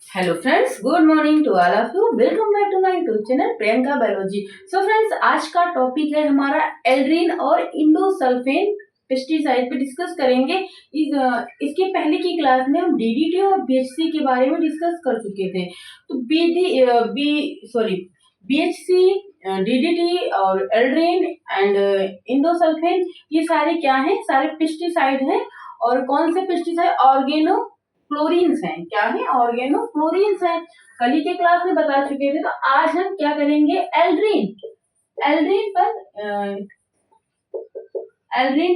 Hello friends, good morning to all of you. Welcome back to my YouTube channel Priyanka biology. So friends, आज का topic है हमारा Aldrin और इंडोसल्फेन pesticide पे discuss करेंगे। इसके पहले की क्लास में हम डीडीटी और बीएचसी के बारे में डिस्कस कर चुके थे। तो बीएचसी, डीडीटी और एल्ड्रीन एंड इंडोसल्फेन, ये सारे क्या हैं? सारे पेस्टिसाइड हैं। और कौन से पेस्टिसाइड? ऑर्गेनो क्लोरीन्स हैं। क्या है? ऑर्गेनो क्लोरीन्स हैं। कल ही के क्लास में बता चुके थे। तो आज हम क्या करेंगे? एल्ड्रीन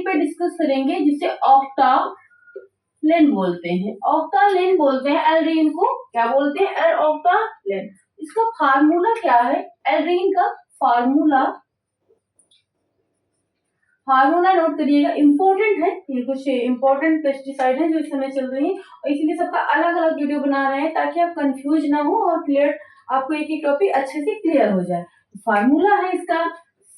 पर डिस्कस करेंगे, जिसे ऑक्टालेन बोलते हैं। ऑक्टालेन बोलते हैं एल्ड्रीन को। क्या बोलते हैं? ऑक्टालेन। इसका फार्मूला क्या है? एल्ड्रीन का फार्मूला नोट करिएगा, इंपॉर्टेंट है। ये कुछ इंपॉर्टेंट पेस्टिसाइड है जो इस समय चल रही है, और इसीलिए सबका अलग अलग वीडियो बना रहे हैं ताकि आप कंफ्यूज ना हो और क्लियर, आपको एक एक टॉपिक अच्छे से क्लियर हो जाए। फार्मूला है इसका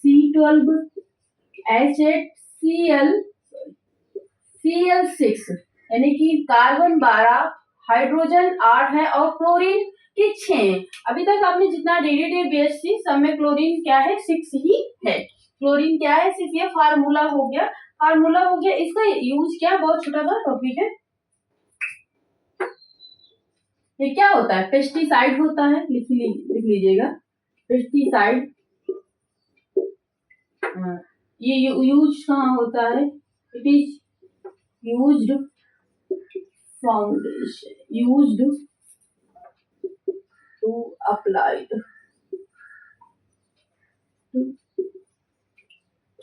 C12H8Cl6, यानी कि कार्बन 12, हाइड्रोजन 8 है और क्लोरीन के 6। अभी तक आपने जितना डीडीटी बीएचसी, सब में क्लोरीन क्या है? 6 ही है। क्लोरीन क्या है? सिर्फ ये फार्मूला हो गया। इसका यूज क्या? बहुत छोटा सा टॉपिक है। ये क्या होता है? पेस्टिसाइड होता है। लिख लीजिएगा, पेस्टिसाइड। ये यूज कहाँ होता है? It is used to applied to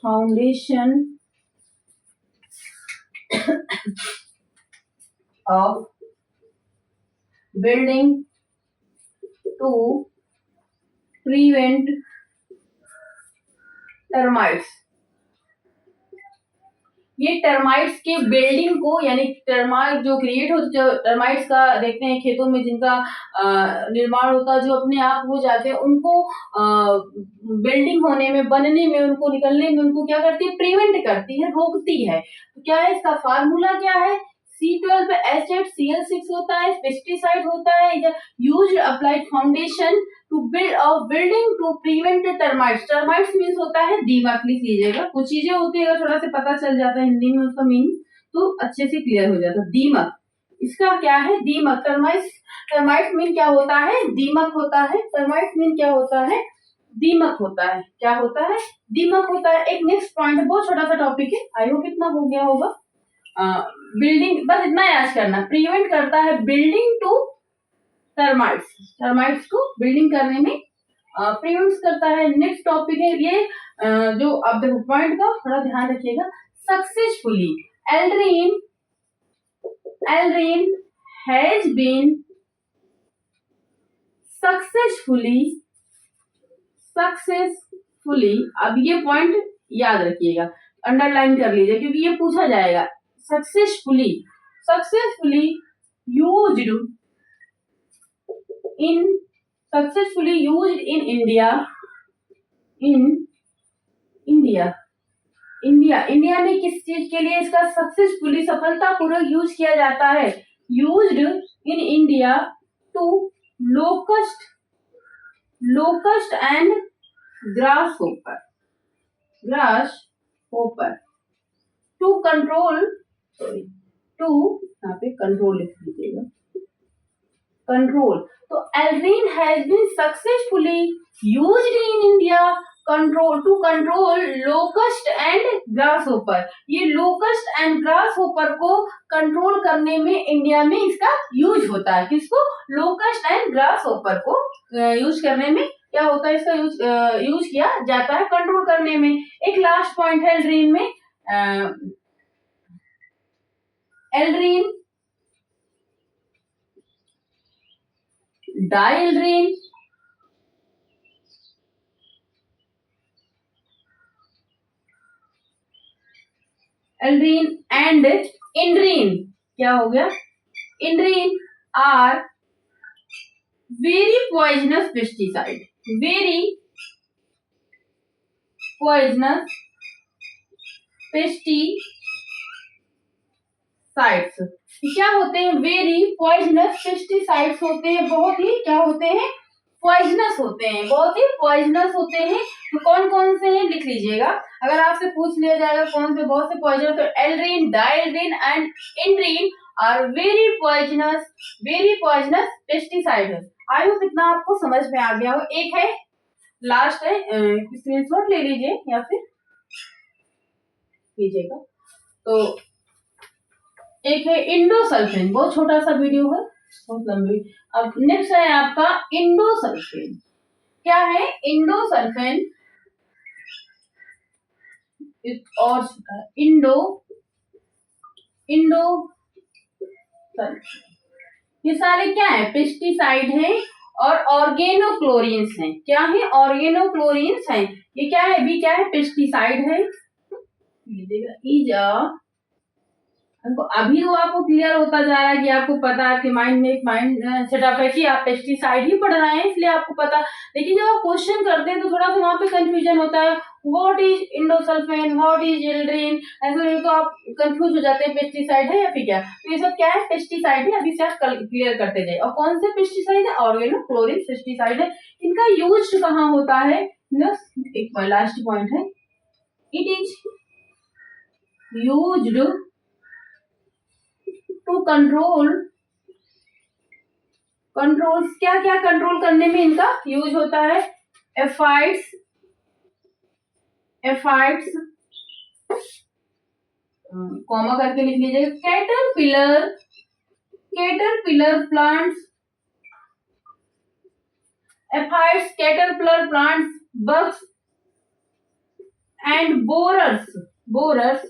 foundation of building to prevent termites। ये टर्माइट्स के बिल्डिंग को, यानी टर्माइट जो क्रिएट होते, जो टर्माइट्स का देखते हैं खेतों में जिनका निर्माण होता है, जो अपने आप हो जाते हैं, उनको बिल्डिंग होने में, बनने में, उनको निकलने में, उनको क्या करती है? प्रिवेंट करती है, रोकती है। तो क्या है इसका फार्मूला? क्या है? C12H8Cl6 होता है, पेस्टिसाइड होता है। Used applied foundation to building to prevent termites. Termites means होता है दीमक। लिख लीजिएगा, कुछ चीजें होती है, अगर थोड़ा सा पता चल जाता है हिंदी में उसका मीनिंग, तो अच्छे से क्लियर हो जाता है। दीमक, इसका क्या है? दीमक। टर्माइट्स मीन क्या होता है? दीमक होता है। टर्माइट्स मीन क्या होता है? दीमक होता है। क्या होता है? दीमक होता है। एक नेक्स्ट पॉइंट है, बहुत छोटा सा टॉपिक है, आई होप इतना हो गया होगा। बिल्डिंग, बस इतना याद करना, प्रिवेंट करता है बिल्डिंग टू टर्माइट्स को बिल्डिंग करने में प्रिवेंट करता है। नेक्स्ट टॉपिक है ये, जो अब देखो पॉइंट का थोड़ा ध्यान रखिएगा। Successfully aldrin has been successfully, अब ये पॉइंट याद रखिएगा, अंडरलाइन कर लीजिए, क्योंकि ये पूछा जाएगा। सक्सेसफुली यूज्ड इन इंडिया में किस चीज के लिए इसका सक्सेसफुली, सफलतापूर्वक यूज किया जाता है? Used in India to locust and grasshopper to control, यहाँ पे कंट्रोल लिख लीजिएगा, कंट्रोल। तो aldrin has been successfully used in India to control locust and grasshopper. ये लोकस्ट एंड ग्रास होपर को कंट्रोल करने में इंडिया में इसका यूज होता है। किसको? लोकस्ट एंड ग्रास होपर को यूज करने में क्या होता है? इसका यूज किया जाता है कंट्रोल करने में। एक लास्ट पॉइंट है एल्ड्रीन में, डायल्ड्रीन, एल्ड्रीन एंड इंड्रीन। क्या हो गया? Endrin are very poisonous pesticide, pesticides. क्या होते हैं, वेरी पॉइजनस पेस्टिसाइड्स होते हैं, बहुत ही क्या होते हैं, पॉइजनस होते हैं, बहुत ही पॉइजनस होते हैं। तो कौन कौन से हैं लिख लीजिएगा, अगर आपसे पूछ लिया जाएगा कौन से बहुत से पॉइजनस, तो aldrin, dieldrin and endrin are very poisonous pesticide. I hope इतना आपको समझ में आ गया हो। एक है लास्ट है, स्क्रीनशॉट ले लीजिए या फिर लीजिएगा। तो एक है इंडोसल्फेन, बहुत छोटा सा वीडियो है, बहुत लंबी। अब नेक्स्ट है आपका इंडोसल्फेन। क्या है इंडोसल्फेन, और इंडो इंडो ये सारे क्या है, पेस्टिसाइड हैं और ऑर्गेनोक्लोरिन्स हैं। क्या है, ऑर्गेनोक्लोरिन्स हैं। ये क्या है, भी क्या है, पेस्टिसाइड है। अभी वो आपको क्लियर होता जा रहा है कि आपको पता है कि माइंड में एक माइंड सेटअप है कि आप पेस्टिसाइड ही पढ़ रहे हैं इसलिए आपको पता। लेकिन जब आप क्वेश्चन करते हैं तो थोड़ा सा वहां पे कंफ्यूजन होता है, what is endosulfan, what is aldrin, ऐसे नहीं तो आप कंफ्यूज हो जाते हैं पेस्टिसाइड है या फिर क्या। तो ये सब क्या है, पेस्टिसाइड है। अभी से आप क्लियर करते जाए। और कौन से पेस्टिसाइड है, ऑर्गेनोक्लोरिन पेस्टिसाइड है। इनका यूज कहाँ होता है, एक लास्ट पॉइंट है, it is used to control क्या क्या कंट्रोल करने में इनका यूज होता है, एफाइड्स कॉमा करके लिख लीजिएगा, caterpillar plants, aphids, caterpillar plants, bugs and borers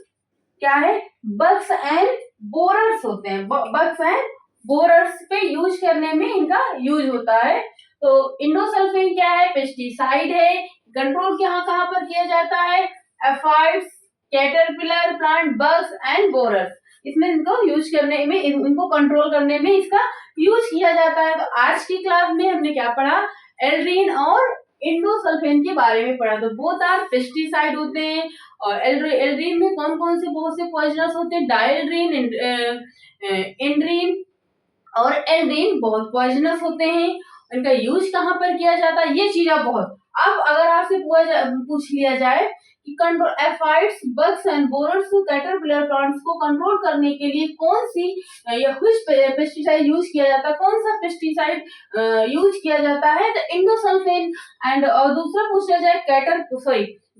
क्या है, बग्स एंड बोरर्स होते हैं। बग्स एंड बोरर्स पे यूज करने में इनका यूज होता है। तो इंडोसल्फेन क्या है, पेस्टिसाइड है। कंट्रोल कहाँ पर किया जाता है, aphids, caterpillar plant, bugs and borers, इसमें इनको यूज करने में, इनको कंट्रोल करने में इसका यूज किया जाता है। तो आज की क्लास में हमने क्या पढ़ा, एल्ड्रीन और इंडोसल्फेन के बारे में पढ़ा। तो बोथ आर पेस्टिसाइड होते हैं। और एल्ड्रीन में कौन कौन से बहुत से पॉइजनस होते हैं, डायल्ड्रीन, इंड्रीन और एल्ड्रीन बहुत पॉइजनस होते हैं। इनका यूज कहाँ पर किया जाता है, ये चीजें बहुत। अब अगर आपसे पूछ लिया जाए कि control aphids, bugs and borers, caterpillar plants को कंट्रोल करने के लिए कौन सी या कुछ पेस्टिसाइड यूज किया जाता है, कौन सा पेस्टिसाइड यूज किया जाता है, तो इंडोसल्फेन। एंड और दूसरा पूछ लिया जाए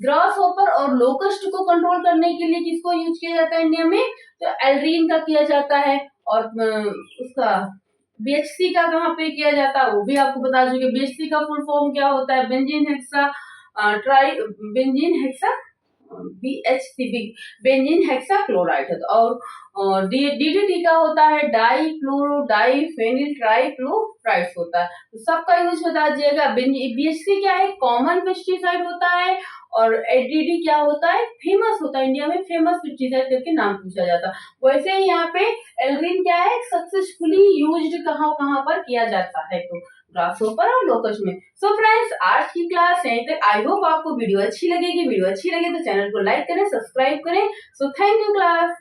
ग्रास हॉपर और लोकस्ट को कंट्रोल करने के लिए किसको यूज किया जाता है इंडिया में, तो एल्ड्रीन का किया जाता है। और उसका बीएचसी का कहाँ पे किया जाता है वो भी आपको बता दूंगी। बीएचसी का फुल फॉर्म क्या होता है, benzene hexa BHCB, benzene hexa chloride है। और डीडीटी का होता है डाइफेनिल ट्राइक्लोराइड होता है। तो सबका यूज बता दीजिएगा। बीएचसी क्या है, कॉमन पेस्टिसाइड होता है। और एडीडी क्या होता है, फेमस होता है, इंडिया में फेमस पेस्टिसाइड करके नाम पूछा जाता है। वैसे ही यहाँ पे एल्ड्रीन क्या है, सक्सेसफुली यूज्ड कहाँ पर किया जाता है, तो ग्रासहोपर और लोकस में। सो फ्रेंड्स, आज की क्लास यहीं तक। आई होप आपको वीडियो अच्छी लगेगी। वीडियो अच्छी लगे तो चैनल को लाइक करें, सब्सक्राइब करें। So thank you class.